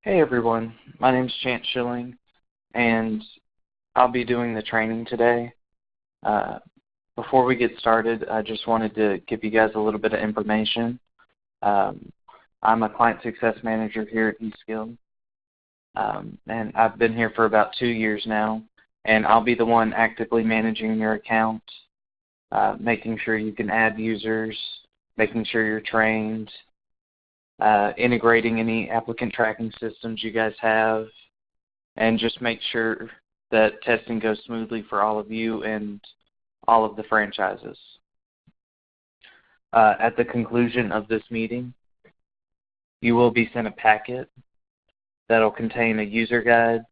Hey everyone, my name's Chance Schilling, and I'll be doing the training today. Before we get started, I just wanted to give you guys a little bit of information. I'm a Client Success Manager here at eSkill, and I've been here for about 2 years now, and I'll be the one actively managing your account, making sure you can add users, making sure you're trained, integrating any applicant tracking systems you guys have, and just make sure that testing goes smoothly for all of you and all of the franchises. At the conclusion of this meeting, you will be sent a packet that will contain a user guide,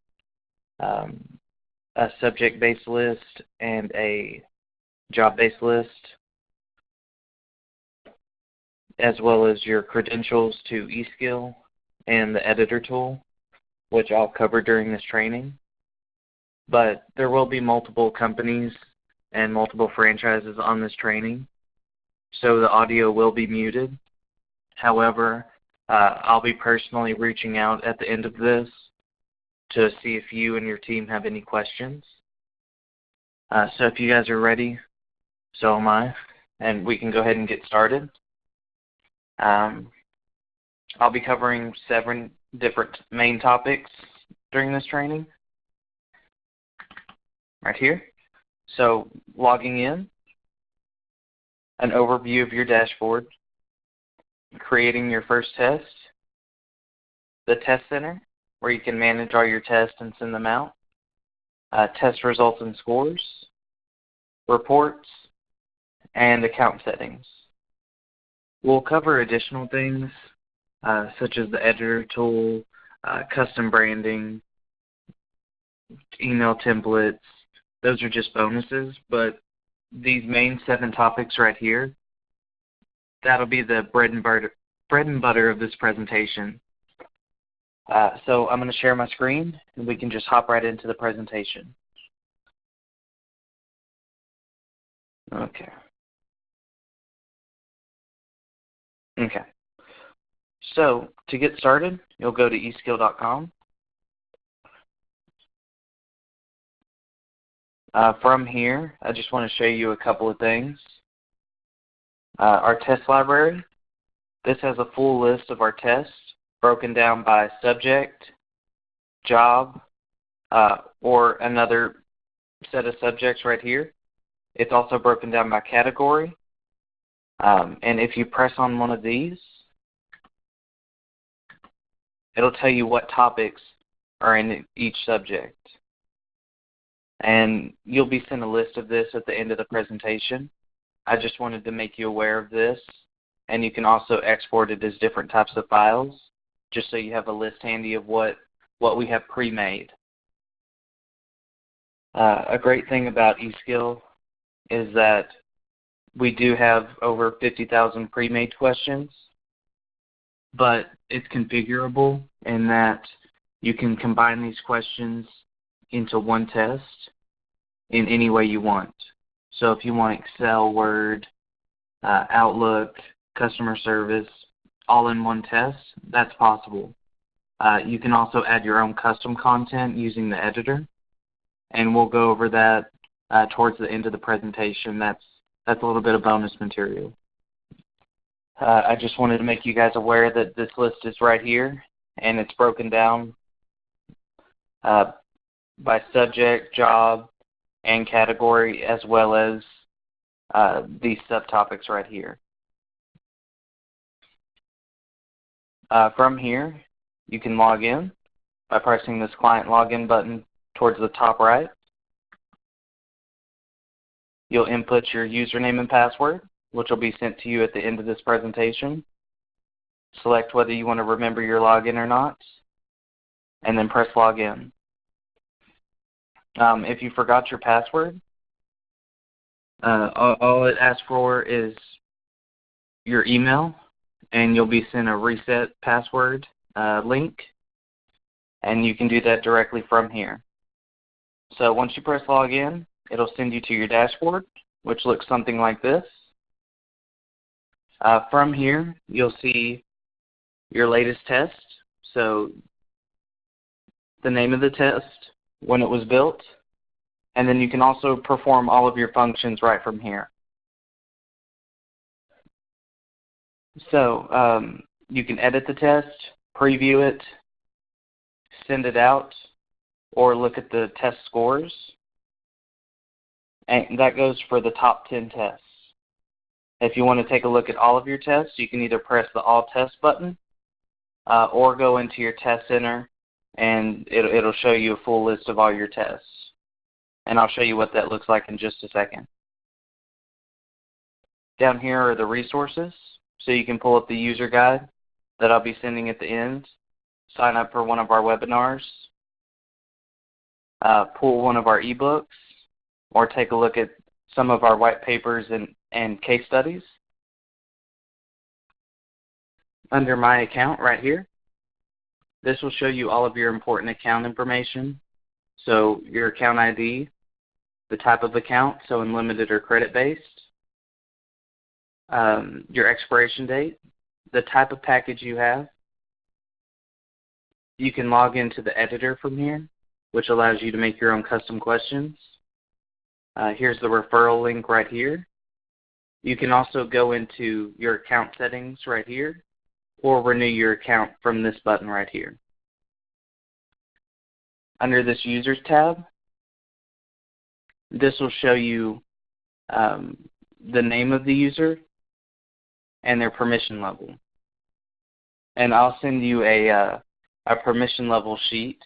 a subject-based list, and a job-based list, as well as your credentials to eSkill and the editor tool, which I'll cover during this training. But there will be multiple companies and multiple franchises on this training, so the audio will be muted. However, I'll be personally reaching out at the end of this to see if you and your team have any questions. So if you guys are ready, so am I, and we can go ahead and get started. I'll be covering 7 different main topics during this training, right here. So logging in, an overview of your dashboard, creating your first test, the test center, where you can manage all your tests and send them out, test results and scores, reports, and account settings. We'll cover additional things such as the editor tool, custom branding, email templates. Those are just bonuses, but these main 7 topics right here, that'll be the bread and butter of this presentation. So I'm going to share my screen, and we can just hop right into the presentation. Okay. So to get started, you'll go to eSkill.com. From here, I just want to show you a couple of things. Our test library, this has a full list of our tests broken down by subject, job, or another set of subjects right here. It's also broken down by category. And if you press on one of these, it'll tell you what topics are in each subject. And you'll be sent a list of this at the end of the presentation. I just wanted to make you aware of this. And you can also export it as different types of files, just so you have a list handy of what we have pre-made. A great thing about eSkill is that we do have over 50,000 pre-made questions, but it's configurable in that you can combine these questions into one test in any way you want. So if you want Excel, Word, Outlook, customer service, all in one test, that's possible. You can also add your own custom content using the editor, and we'll go over that towards the end of the presentation. That's a little bit of bonus material. I just wanted to make you guys aware that this list is right here, and it's broken down by subject, job, and category, as well as these subtopics right here. From here, you can log in by pressing this client login button towards the top right. You'll input your username and password, which will be sent to you at the end of this presentation. Select whether you want to remember your login or not, and then press login. If you forgot your password, all it asks for is your email, and you'll be sent a reset password link, and you can do that directly from here. So once you press login, it'll send you to your dashboard, which looks something like this. From here, you'll see your latest test. So the name of the test, when it was built, and then you can also perform all of your functions right from here. So you can edit the test, preview it, send it out, or look at the test scores. And that goes for the top 10 tests. If you want to take a look at all of your tests, you can either press the All Tests button or go into your test center, and it'll show you a full list of all your tests. And I'll show you what that looks like in just a second. Down here are the resources, so you can pull up the user guide that I'll be sending at the end, sign up for one of our webinars, pull one of our ebooks, or take a look at some of our white papers and case studies. Under My Account right here, this will show you all of your important account information. So your account ID, the type of account, so unlimited or credit-based, your expiration date, the type of package you have. You can log into the editor from here, which allows you to make your own custom questions. Here's the referral link right here. You can also go into your account settings right here, or renew your account from this button right here. Under this Users tab, this will show you the name of the user and their permission level. And I'll send you a permission level sheet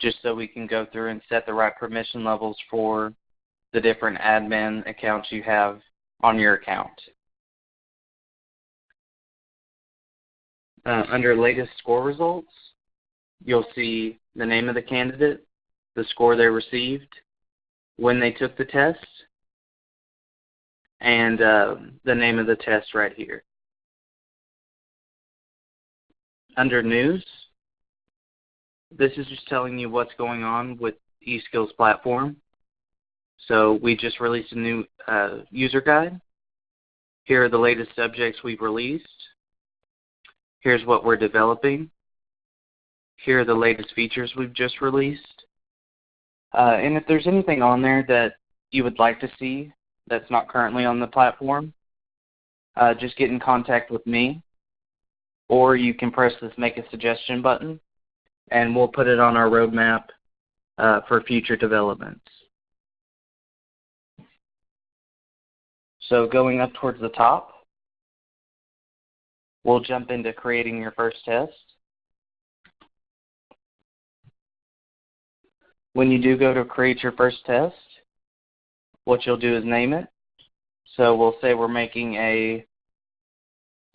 just so we can go through and set the right permission levels for the different admin accounts you have on your account. Under latest score results, you'll see the name of the candidate, the score they received, when they took the test, and the name of the test right here. Under news, this is just telling you what's going on with eSkill's platform. So we just released a new user guide. Here are the latest subjects we've released. Here's what we're developing. Here are the latest features we've just released. And if there's anything on there that you would like to see that's not currently on the platform, just get in contact with me, or you can press this Make a Suggestion button, and we'll put it on our roadmap for future developments. So going up towards the top, we'll jump into creating your first test. When you do go to create your first test, what you'll do is name it. So we'll say we're making an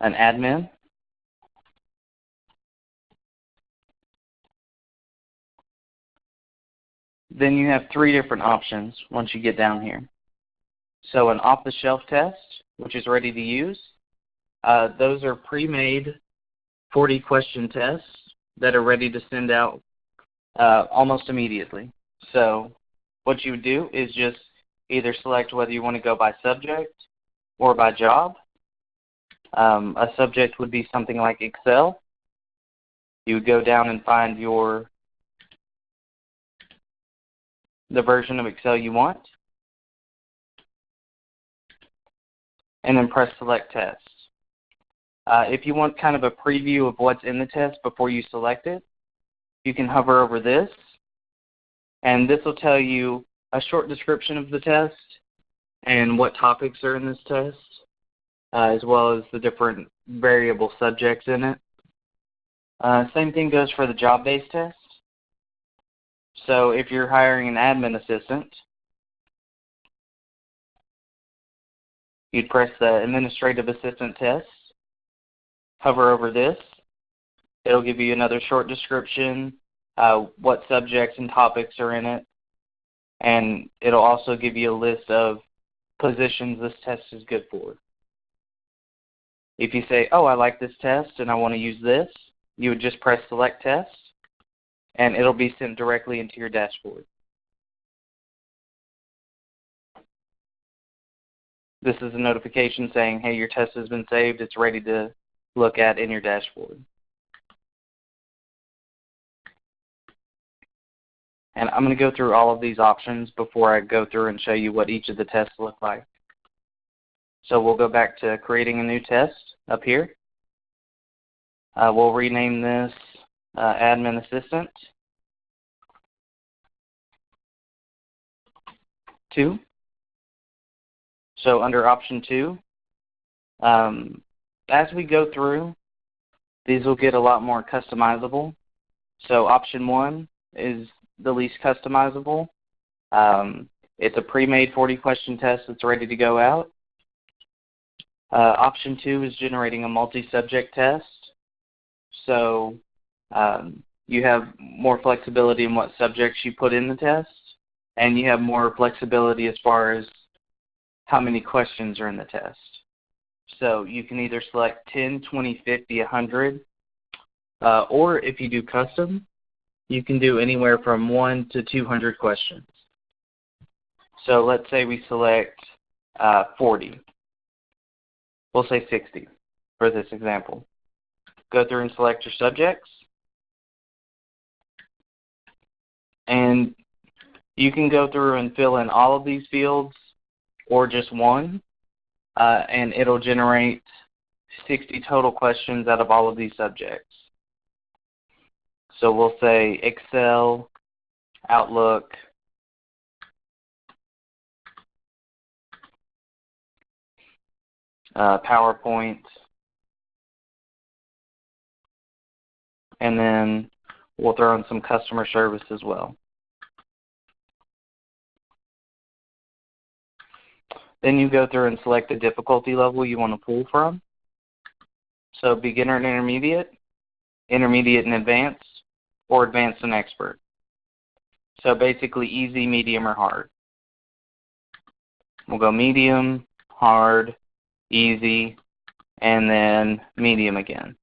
admin. Then you have three different options once you get down here. So an off-the-shelf test, which is ready to use. Those are pre-made 40-question tests that are ready to send out almost immediately. So what you would do is just either select whether you want to go by subject or by job. A subject would be something like Excel. You would go down and find the version of Excel you want, and then press Select Test. If you want kind of a preview of what's in the test before you select it, you can hover over this, and this will tell you a short description of the test and what topics are in this test, as well as the different variable subjects in it. Same thing goes for the job-based test. So if you're hiring an admin assistant, you'd press the Administrative Assistant test, hover over this. It'll give you another short description, what subjects and topics are in it, and it'll also give you a list of positions this test is good for. If you say, oh, I like this test and I want to use this, you would just press Select Test, and it'll be sent directly into your dashboard. This is a notification saying, hey, your test has been saved. It's ready to look at in your dashboard. And I'm going to go through all of these options before I go through and show you what each of the tests look like. So we'll go back to creating a new test up here. We'll rename this Admin Assistant 2. So under option 2, as we go through, these will get a lot more customizable. So option 1 is the least customizable. It's a pre-made 40-question test that's ready to go out. Option 2 is generating a multi-subject test. So you have more flexibility in what subjects you put in the test, and you have more flexibility as far as how many questions are in the test. So you can either select 10, 20, 50, 100, or if you do custom, you can do anywhere from 1 to 200 questions. So let's say we select 40. We'll say 60 for this example. Go through and select your subjects. And you can go through and fill in all of these fields or just one, and it'll generate 60 total questions out of all of these subjects. So we'll say Excel, Outlook, PowerPoint, and then we'll throw in some customer service as well. Then you go through and select the difficulty level you want to pull from. So beginner and intermediate, intermediate and advanced, or advanced and expert. So basically easy, medium, or hard. We'll go medium, hard, easy, and then medium again.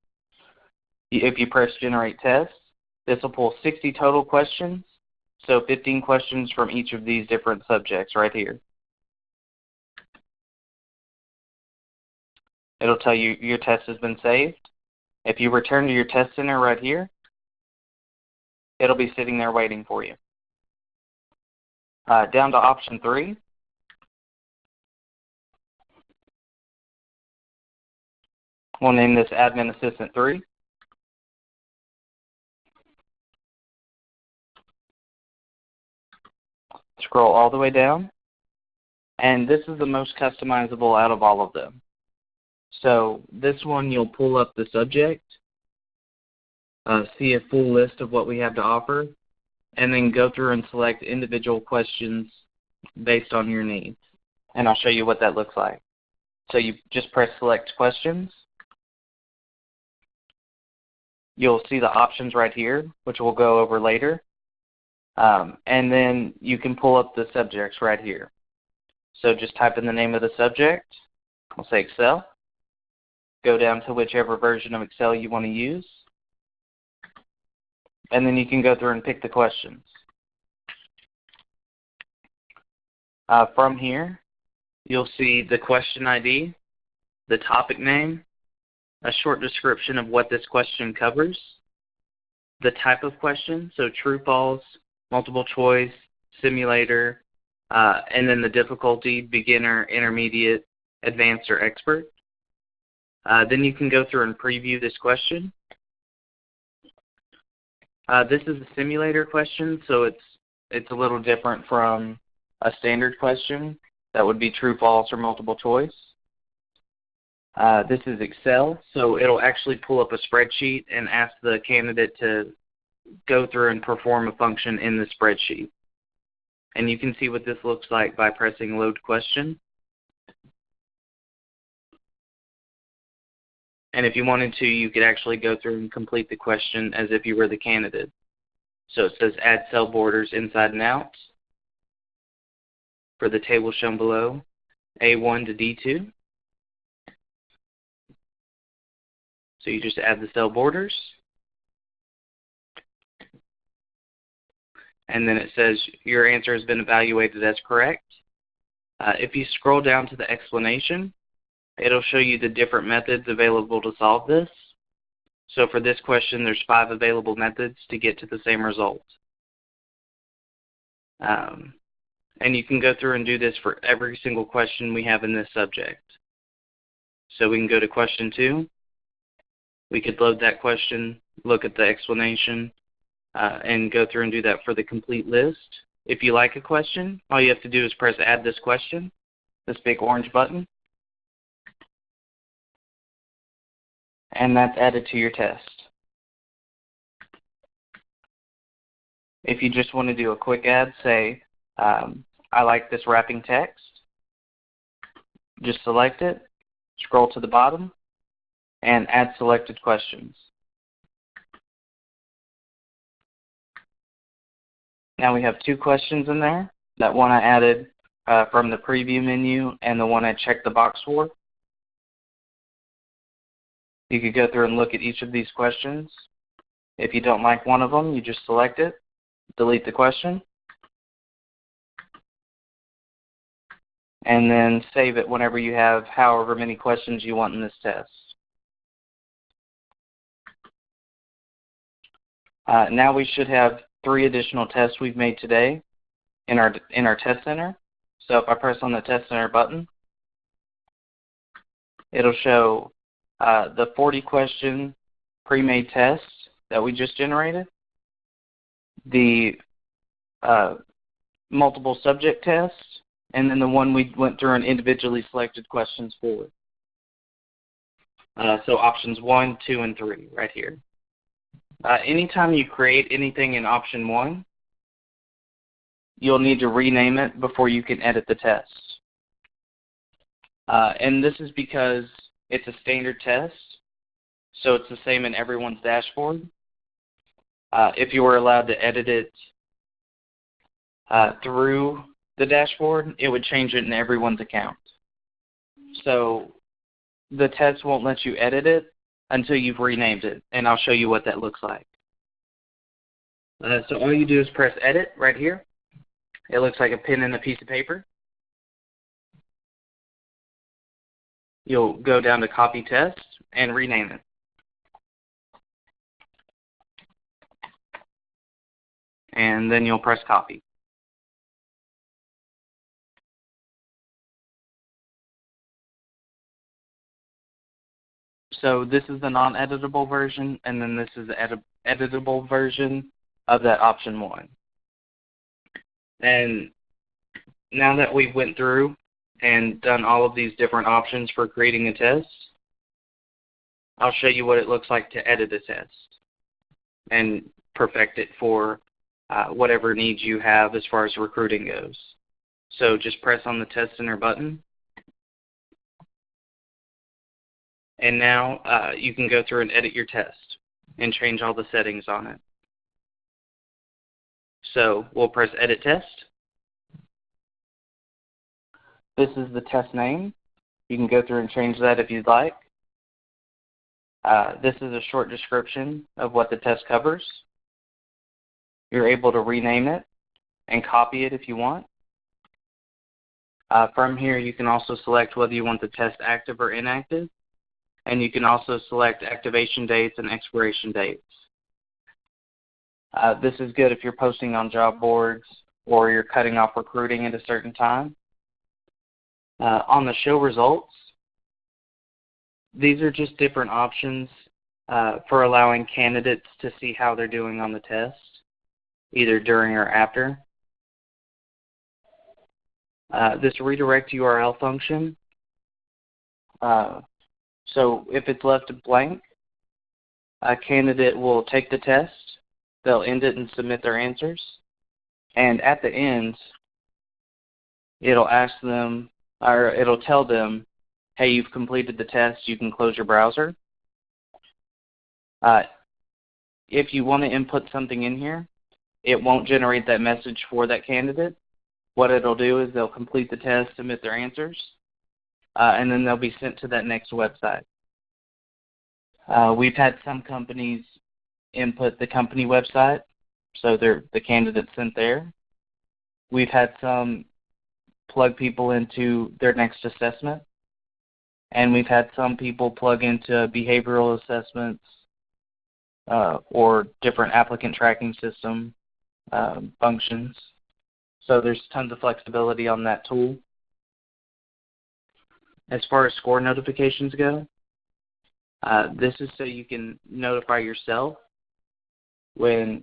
If you press generate test, this will pull 60 total questions, so 15 questions from each of these different subjects right here. It'll tell you your test has been saved. If you return to your test center right here, it'll be sitting there waiting for you. Down to option 3. We'll name this Admin Assistant 3. Scroll all the way down, and this is the most customizable out of all of them. So this one, you'll pull up the subject, see a full list of what we have to offer, and then go through and select individual questions based on your needs. And I'll show you what that looks like. So you just press select questions. You'll see the options right here, which we'll go over later. And then you can pull up the subjects right here. So just type in the name of the subject. We'll say Excel. Go down to whichever version of Excel you want to use. And then you can go through and pick the questions. From here, you'll see the question ID, the topic name, a short description of what this question covers, the type of question, so true, false, multiple choice, simulator, and then the difficulty, beginner, intermediate, advanced, or expert. Then you can go through and preview this question. This is a simulator question, so it's a little different from a standard question. That would be true, false, or multiple choice. This is Excel, so it'll actually pull up a spreadsheet and ask the candidate to go through and perform a function in the spreadsheet. And you can see what this looks like by pressing Load Question. And if you wanted to, you could actually go through and complete the question as if you were the candidate. So it says add cell borders inside and out for the table shown below, A1 to D2. So you just add the cell borders. And then it says your answer has been evaluated as correct. If you scroll down to the explanation, it'll show you the different methods available to solve this. So for this question, there's 5 available methods to get to the same result. And you can go through and do this for every single question we have in this subject. So we can go to question 2. We could load that question, look at the explanation, and go through and do that for the complete list. If you like a question, all you have to do is press Add This Question, this big orange button, and that's added to your test. If you just want to do a quick add, say, I like this wrapping text, just select it, scroll to the bottom, and add selected questions. Now we have 2 questions in there. That one I added from the preview menu and the one I checked the box for. You could go through and look at each of these questions. If you don't like one of them, you just select it, delete the question, and then save it whenever you have however many questions you want in this test. Now we should have 3 additional tests we've made today in our test center. So if I press on the test center button, it'll show the 40 question pre-made test that we just generated, the multiple subject test, and then the one we went through and individually selected questions for. So options 1, 2, and 3 right here. Anytime you create anything in option 1, you'll need to rename it before you can edit the test. And this is because it's a standard test, so it's the same in everyone's dashboard. If you were allowed to edit it through the dashboard, it would change it in everyone's account. So the test won't let you edit it until you've renamed it, and I'll show you what that looks like. So all you do is press Edit right here. It looks like a pen and a piece of paper. You'll go down to Copy Test and rename it. And then you'll press Copy. So this is the non-editable version, and then this is the editable version of that option 1. And now that we've went through and done all of these different options for creating a test, I'll show you what it looks like to edit a test and perfect it for whatever needs you have as far as recruiting goes. So just press on the Test Center button. And now you can go through and edit your test and change all the settings on it. So we'll press Edit Test. This is the test name. You can go through and change that if you'd like. This is a short description of what the test covers. You're able to rename it and copy it if you want. From here, you can also select whether you want the test active or inactive. And you can also select activation dates and expiration dates. This is good if you're posting on job boards or you're cutting off recruiting at a certain time. On the Show Results, these are just different options for allowing candidates to see how they're doing on the test, either during or after. This redirect URL function, so if it's left blank, a candidate will take the test, they'll end it and submit their answers, and at the end, it'll ask them, or it'll tell them, hey, you've completed the test, you can close your browser. If you want to input something in here, it won't generate that message for that candidate. What it'll do is they'll complete the test, submit their answers, and then they'll be sent to that next website. We've had some companies input the company website, so the candidate's sent there. We've had some plug people into their next assessment, and we've had some people plug into behavioral assessments or different applicant tracking system functions. So there's tons of flexibility on that tool. As far as score notifications go, this is so you can notify yourself when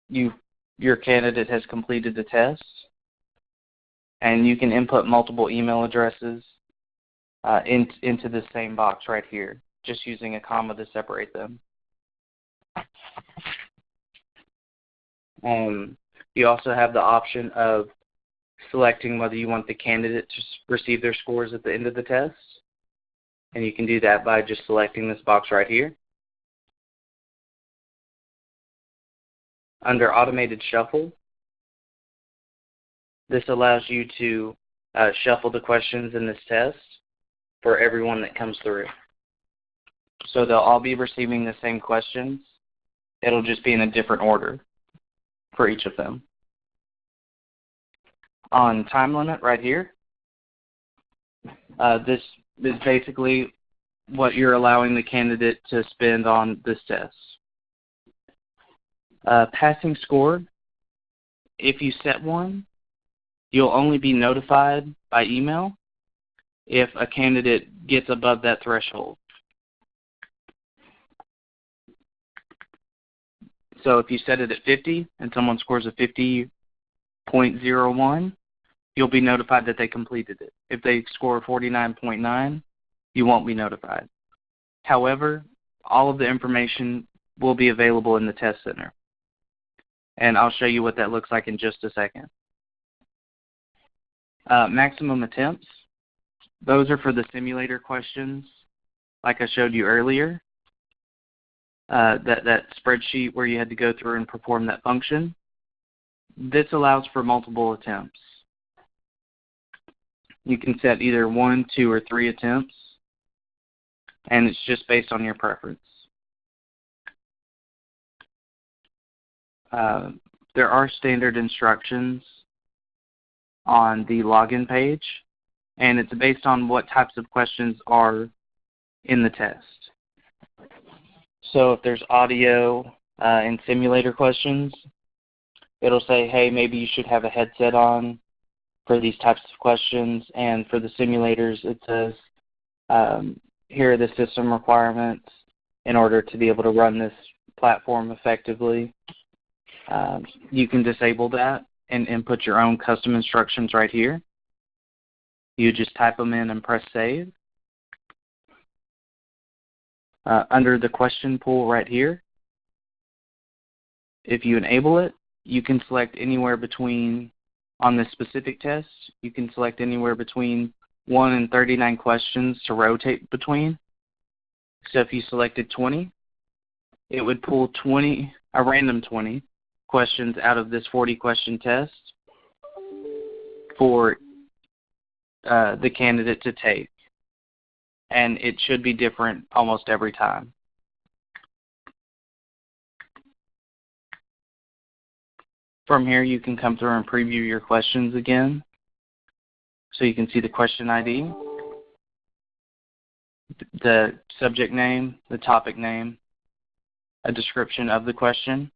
your candidate has completed the test, and you can input multiple email addresses into the same box right here, just using a comma to separate them. You also have the option of selecting whether you want the candidate to receive their scores at the end of the test, and you can do that by just selecting this box right here. Under Automated Shuffle, this allows you to shuffle the questions in this test for everyone that comes through. So they'll all be receiving the same questions. It'll just be in a different order for each of them. On time limit right here, this is basically what you're allowing the candidate to spend on this test. Passing score, if you set one, you'll only be notified by email if a candidate gets above that threshold. So if you set it at 50 and someone scores a 50.01, you'll be notified that they completed it. If they score 49.9, you won't be notified. However, all of the information will be available in the test center. And I'll show you what that looks like in just a second. Maximum attempts, those are for the simulator questions like I showed you earlier. That spreadsheet where you had to go through and perform that function. This allows for multiple attempts. You can set either 1, 2, or 3 attempts, and it's just based on your preference. There are standard instructions on the login page, and it's based on what types of questions are in the test. So if there's audio and simulator questions, it'll say, hey, maybe you should have a headset on for these types of questions. And for the simulators, it says, here are the system requirements in order to be able to run this platform effectively. You can disable that and input your own custom instructions right here. You just type them in and press save. Under the question pool right here, if you enable it, you can select anywhere between, on this specific test, you can select anywhere between 1 and 39 questions to rotate between. So if you selected 20, it would pull a random 20 questions out of this 40-question test for the candidate to take. And it should be different almost every time. From here, you can come through and preview your questions again. So you can see the question ID, the subject name, the topic name, a description of the question,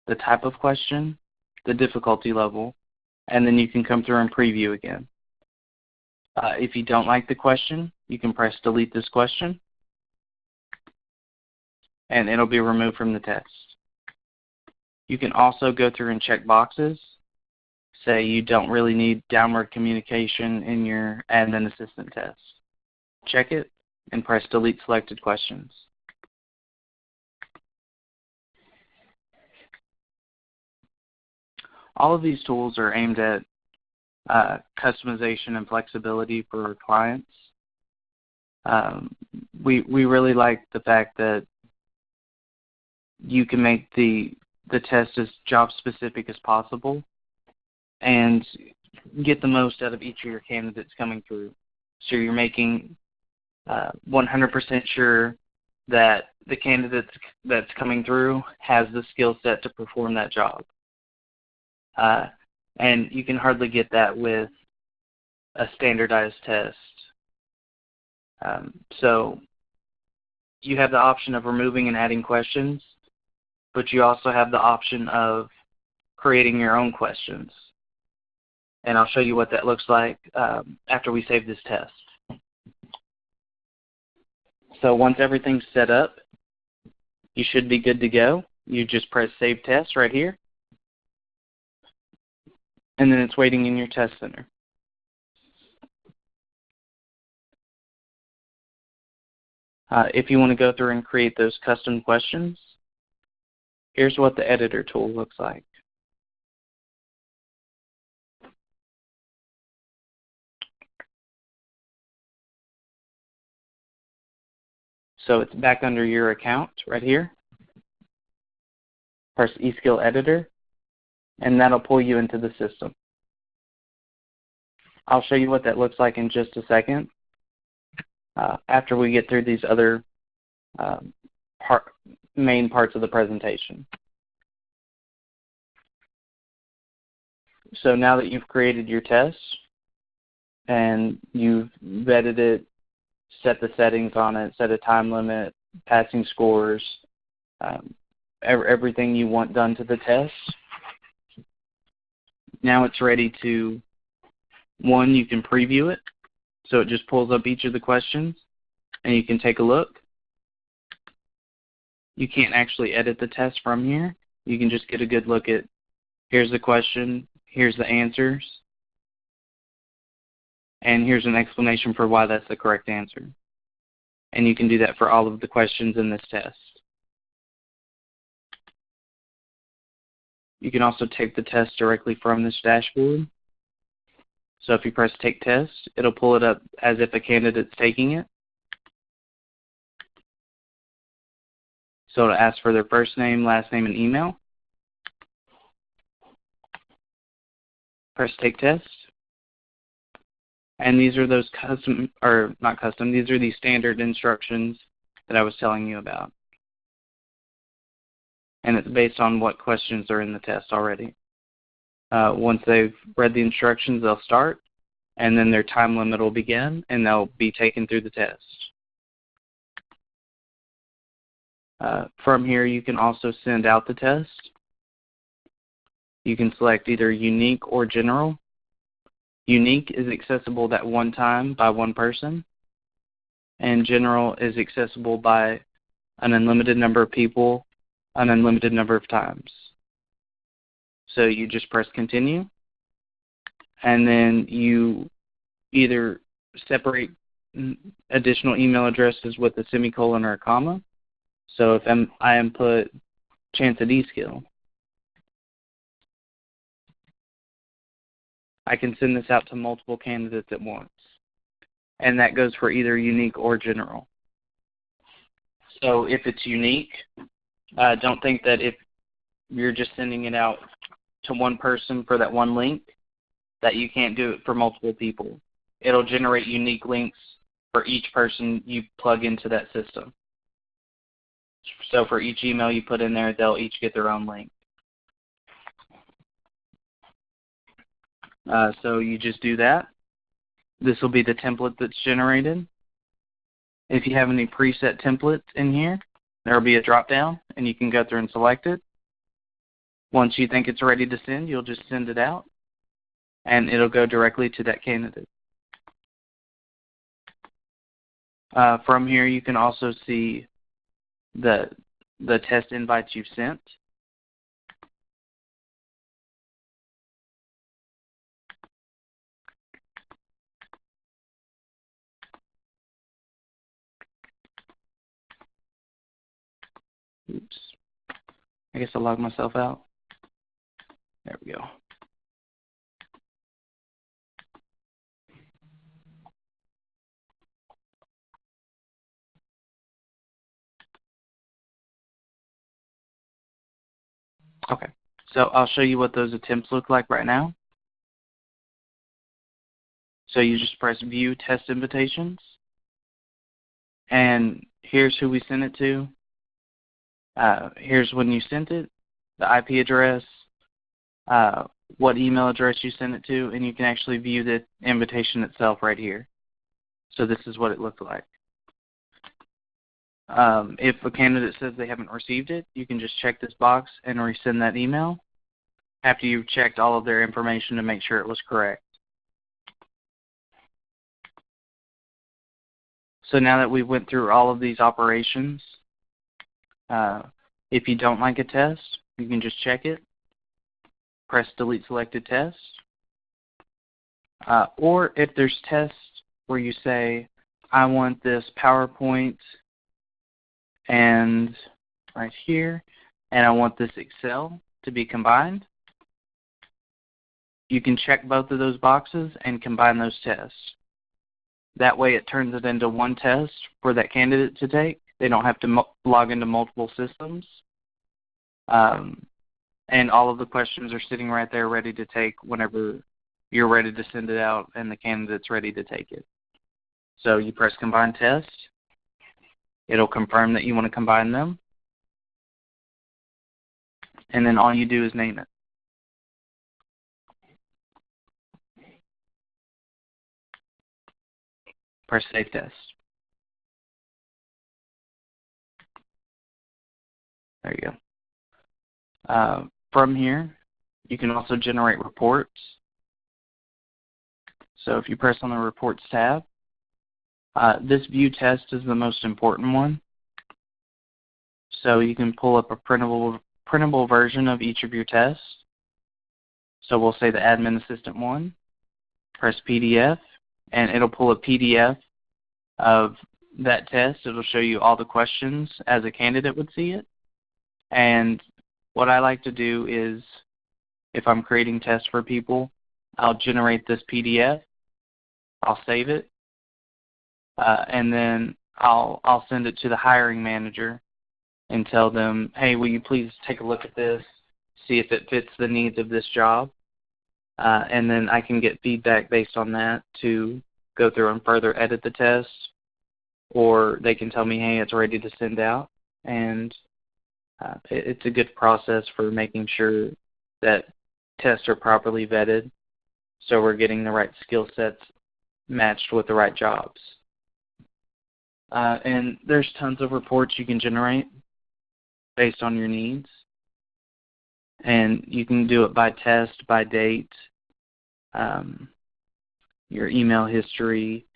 the type of question, the difficulty level, and then you can come through and preview again. If you don't like the question, you can press delete this question, and it'll be removed from the test. You can also go through and check boxes. Say you don't really need downward communication in your admin assistant test. Check it and press delete selected questions. All of these tools are aimed at customization and flexibility for our clients. We really like the fact that you can make the test as job specific as possible and get the most out of each of your candidates coming through. So you're making 100% sure that the candidate that's coming through has the skill set to perform that job. And you can hardly get that with a standardized test. So you have the option of removing and adding questions, but you also have the option of creating your own questions. And I'll show you what that looks like after we save this test. So once everything's set up, you should be good to go. You just press Save Test right here, and then it's waiting in your test center. If you want to go through and create those custom questions, here's what the editor tool looks like. So it's back under your account right here. Press eSkill Editor, and that'll pull you into the system. I'll show you what that looks like in just a second after we get through these other main parts of the presentation. So now that you've created your test and you've vetted it, set the settings on it, set a time limit, passing scores, everything you want done to the test, now it's ready to, one, you can preview it. So it just pulls up each of the questions and you can take a look. You can't actually edit the test from here. You can just get a good look at, here's the question, here's the answers, and here's an explanation for why that's the correct answer. And you can do that for all of the questions in this test. You can also take the test directly from this dashboard. So if you press Take Test, it'll pull it up as if a candidate's taking it. So it'll ask for their first name, last name, and email. Press Take Test. And these are those custom, or not custom, these are the standard instructions that I was telling you about. And it's based on what questions are in the test already. Once they've read the instructions, they'll start, and then their time limit will begin, and they'll be taken through the test. From here, you can also send out the test. You can select either unique or general. Unique is accessible that one time by one person, and general is accessible by an unlimited number of people, an unlimited number of times. So you just press continue, and then you either separate additional email addresses with a semicolon or a comma. So if I input Chance at eSkill, I can send this out to multiple candidates at once. And that goes for either unique or general. So if it's unique, don't think that if you're just sending it out to one person for that one link, that you can't do it for multiple people. It'll generate unique links for each person you plug into that system. So for each email you put in there, they'll each get their own link. So you just do that. This will be the template that's generated. If you have any preset templates in here, there will be a drop-down, and you can go through and select it. Once you think it's ready to send, you'll just send it out, and it'll go directly to that candidate. From here, you can also see the test invites you've sent. Oops. I guess I'll log myself out. There we go. Okay, so I'll show you what those attempts look like right now. So you just press View Test Invitations, and here's who we sent it to. Here's when you sent it, the IP address, what email address you sent it to, and you can actually view the invitation itself right here. So this is what it looked like. If a candidate says they haven't received it, you can just check this box and resend that email. after you've checked all of their information to make sure it was correct. So now that we went through all of these operations, if you don't like a test, you can just check it, press delete selected test. Or if there's tests where you say, I want this PowerPoint and right here, and I want this Excel to be combined, you can check both of those boxes and combine those tests. That way it turns it into one test for that candidate to take. They don't have to log into multiple systems. And all of the questions are sitting right there ready to take whenever you're ready to send it out and the candidate's ready to take it. So you press Combine Test. It'll confirm that you want to combine them. And then all you do is name it. Press Save Test. There you go. From here, you can also generate reports. So if you press on the Reports tab, this View Test is the most important one. So you can pull up a printable version of each of your tests. So we'll say the Admin Assistant one. Press PDF, and it'll pull a PDF of that test. It'll show you all the questions as a candidate would see it. And what I like to do is, if I'm creating tests for people, I'll generate this PDF, I'll save it, and then I'll send it to the hiring manager and tell them, hey, will you please take a look at this, see if it fits the needs of this job, and then I can get feedback based on that to go through and further edit the test, or they can tell me, hey, it's ready to send out. And it's a good process for making sure that tests are properly vetted so we're getting the right skill sets matched with the right jobs. And there's tons of reports you can generate based on your needs. And you can do it by test, by date, your email history,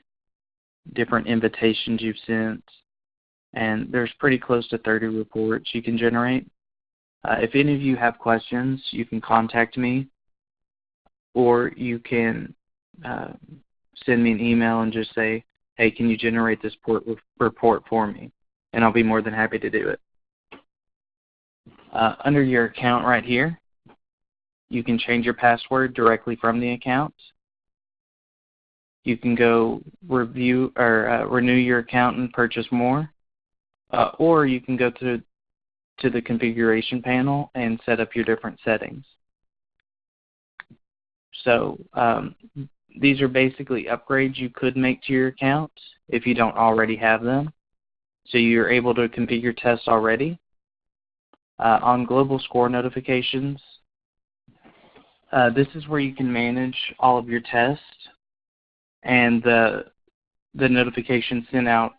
different invitations you've sent, and there's pretty close to 30 reports you can generate. If any of you have questions, you can contact me, or you can send me an email and just say, hey, can you generate this report for me? And I'll be more than happy to do it. Under your account right here, you can change your password directly from the account. You can go review or renew your account and purchase more, or you can go to the configuration panel and set up your different settings. So these are basically upgrades you could make to your account if you don't already have them. So you're able to configure tests already. On global score notifications, this is where you can manage all of your tests and the notification sent out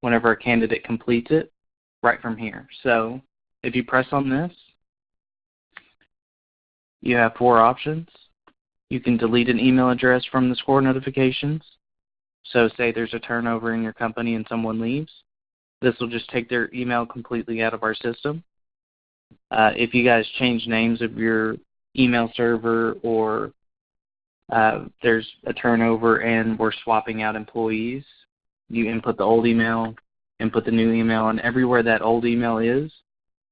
whenever a candidate completes it right from here. So if you press on this, you have 4 options. You can delete an email address from the score notifications. So say there's a turnover in your company and someone leaves. This will just take their email completely out of our system. If you guys change names of your email server, or there's a turnover and we're swapping out employees, you input the old email, input the new email, and everywhere that old email is,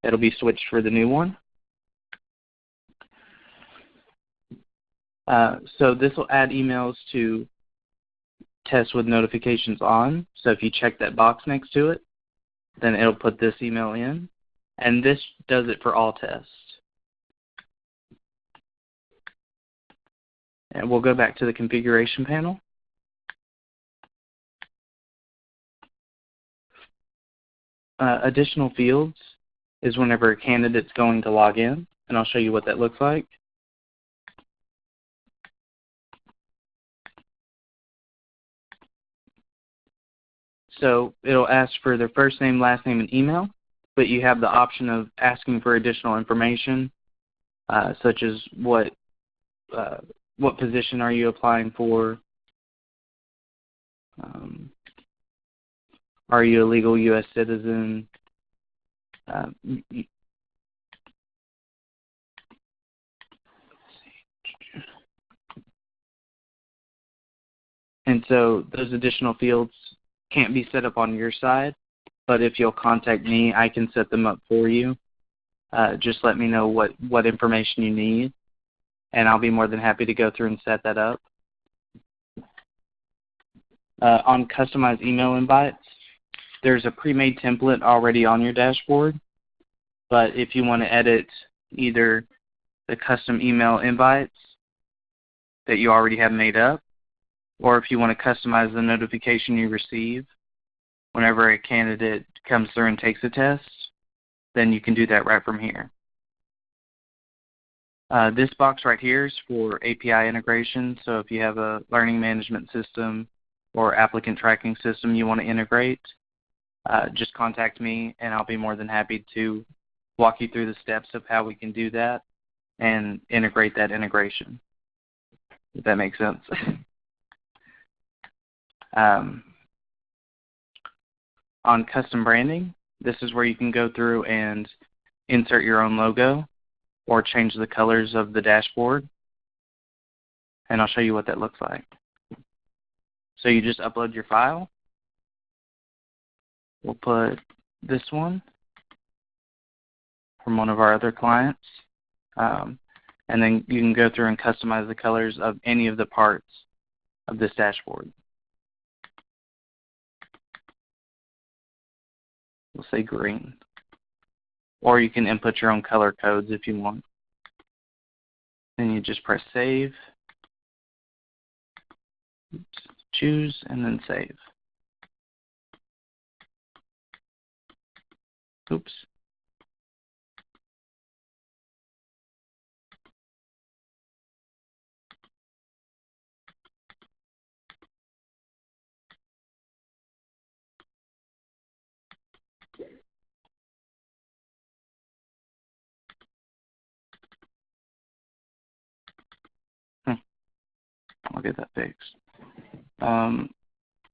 it'll be switched for the new one. So this will add emails to tests with notifications on. So if you check that box next to it, then it'll put this email in. And this does it for all tests. And we'll go back to the configuration panel. Additional fields is whenever a candidate's going to log in, and I'll show you what that looks like. So it'll ask for their first name, last name, and email, but you have the option of asking for additional information, such as what position are you applying for? Are you a legal U.S. citizen? And so those additional fields can't be set up on your side, but if you'll contact me, I can set them up for you. Just let me know what information you need, and I'll be more than happy to go through and set that up. On customized email invites, there's a pre-made template already on your dashboard, but if you want to edit either the custom email invites that you already have made up, or if you want to customize the notification you receive whenever a candidate comes through and takes a test, then you can do that right from here. This box right here is for API integration, so if you have a learning management system or applicant tracking system you want to integrate, just contact me and I'll be more than happy to walk you through the steps of how we can do that and integrate that integration, if that makes sense. On custom branding, this is where you can go through and insert your own logo or change the colors of the dashboard, and I'll show you what that looks like. So you just upload your file. We'll put this one from one of our other clients, and then you can go through and customize the colors of any of the parts of this dashboard. We'll say green. Or you can input your own color codes if you want. Then you just press save, choose, and then save. Oops. I'll get that fixed.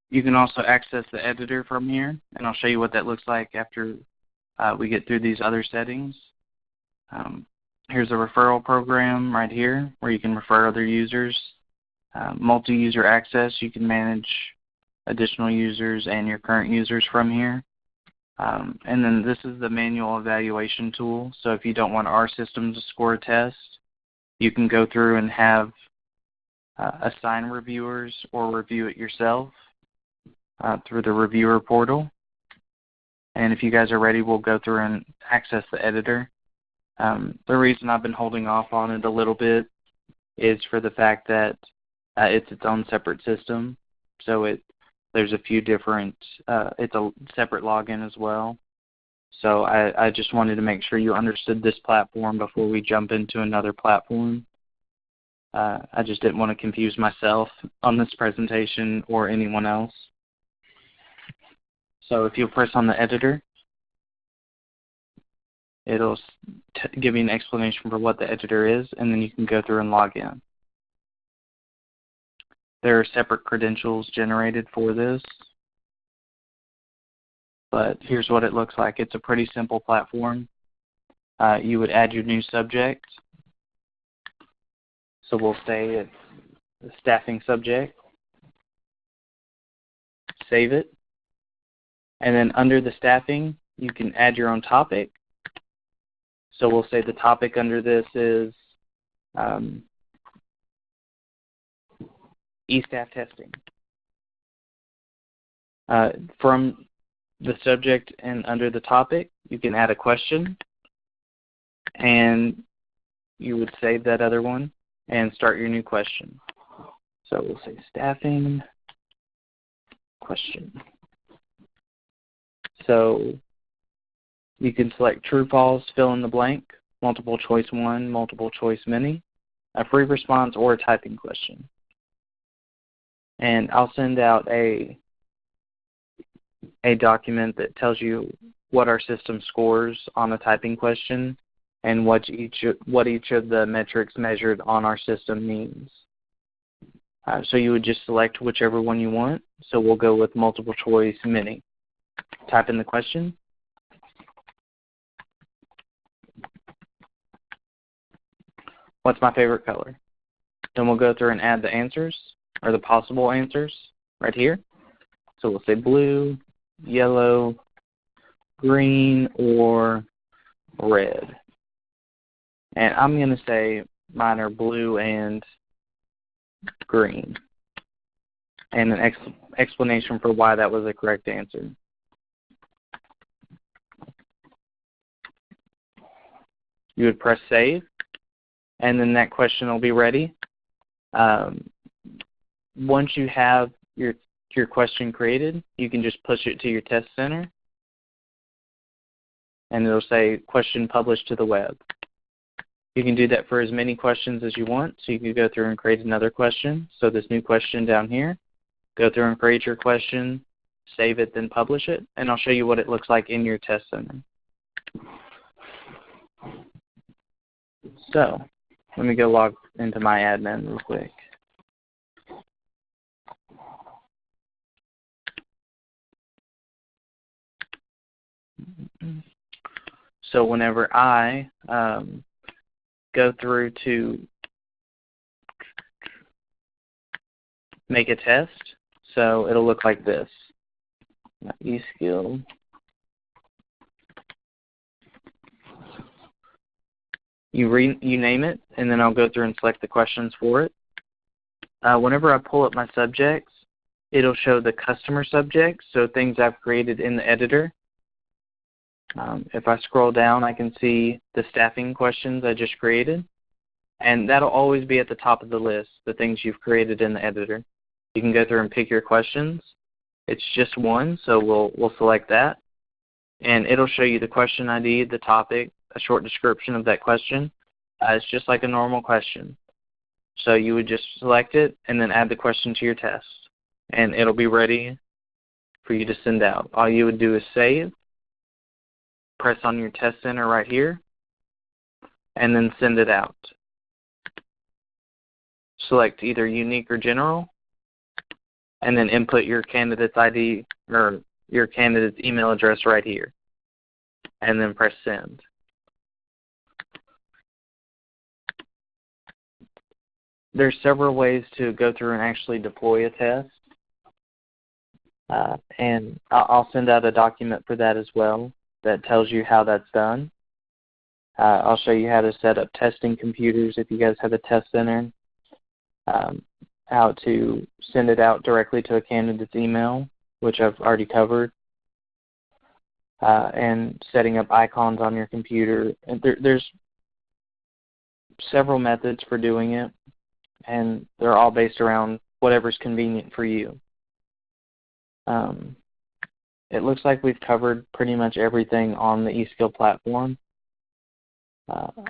You can also access the editor from here, and I'll show you what that looks like after we get through these other settings. Here's a referral program right here where you can refer other users. Multi-user access, you can manage additional users and your current users from here. And then this is the manual evaluation tool. So if you don't want our system to score a test, you can go through and have assign reviewers or review it yourself through the reviewer portal. And if you guys are ready, we'll go through and access the editor. The reason I've been holding off on it a little bit is for the fact that it's its own separate system. So there's a few different, it's a separate login as well. So I just wanted to make sure you understood this platform before we jump into another platform. I just didn't want to confuse myself on this presentation or anyone else. So if you press on the editor, it'll give you an explanation for what the editor is, and then you can go through and log in. There are separate credentials generated for this, but here's what it looks like. It's a pretty simple platform. You would add your new subject. So we'll say it's the staffing subject. Save it. And then under the staffing, you can add your own topic. So we'll say the topic under this is eStaff testing. From the subject and under the topic, you can add a question, and you would save that other one and start your new question. So we'll say staffing question. So you can select true, false, fill in the blank, multiple choice one, multiple choice many, a free response, or a typing question. And I'll send out a document that tells you what our system scores on a typing question and what each of the metrics measured on our system means. So you would just select whichever one you want. So we'll go with multiple choice mini. Type in the question. What's my favorite color? Then we'll go through and add the answers, or the possible answers, right here. So we'll say blue, yellow, green, or red. And I'm going to say mine are blue and green. And an explanation for why that was the correct answer. You would press save, and then that question will be ready. Once you have your question created, you can just push it to your test center, and it'll say question published to the web. You can do that for as many questions as you want, so you can go through and create another question. So this new question down here, go through and create your question, save it, then publish it, and I'll show you what it looks like in your test center. So let me go log into my admin real quick. So whenever I go through to make a test, so it'll look like this. eSkill. You name it, and then I'll go through and select the questions for it. Whenever I pull up my subjects, it'll show the customer subjects, so things I've created in the editor. If I scroll down, I can see the staffing questions I just created, and that'll always be at the top of the list, the things you've created in the editor. You can go through and pick your questions. It's just one, so we'll select that, and it'll show you the question ID, the topic, a short description of that question. It's just like a normal question. So you would just select it and then add the question to your test, and it'll be ready for you to send out. All you would do is save, press on your test center right here, and then send it out. Select either unique or general, and then input your candidate's ID or your candidate's email address right here, and then press send. There's several ways to go through and actually deploy a test, and I'll send out a document for that as well that tells you how that's done. I'll show you how to set up testing computers if you guys have a test center, how to send it out directly to a candidate's email, which I've already covered, and setting up icons on your computer. And there's several methods for doing it, and they're all based around whatever's convenient for you. It looks like we've covered pretty much everything on the eSkill platform.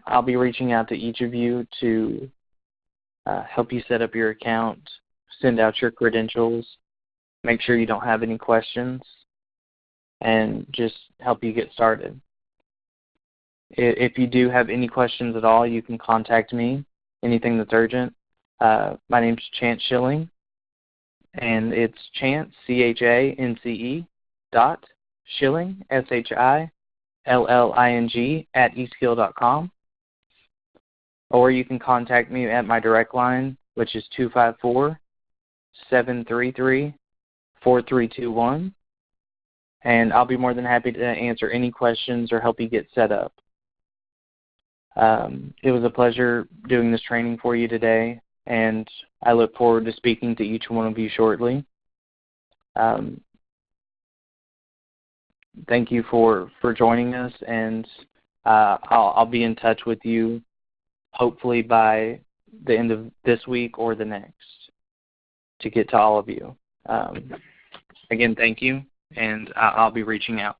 I'll be reaching out to each of you to help you set up your account, send out your credentials, make sure you don't have any questions, and just help you get started. If you do have any questions at all, you can contact me, anything that's urgent. My name's Chance Schilling, and it's Chance, C-H-A-N-C-E, Schilling, S-H-I-L-L-I-N-G, @eskill.com. Or you can contact me at my direct line, which is 254-733-4321. And I'll be more than happy to answer any questions or help you get set up. It was a pleasure doing this training for you today, and I look forward to speaking to each one of you shortly. Thank you for joining us, and I'll be in touch with you hopefully by the end of this week or the next to get to all of you. Again, thank you, and I'll be reaching out.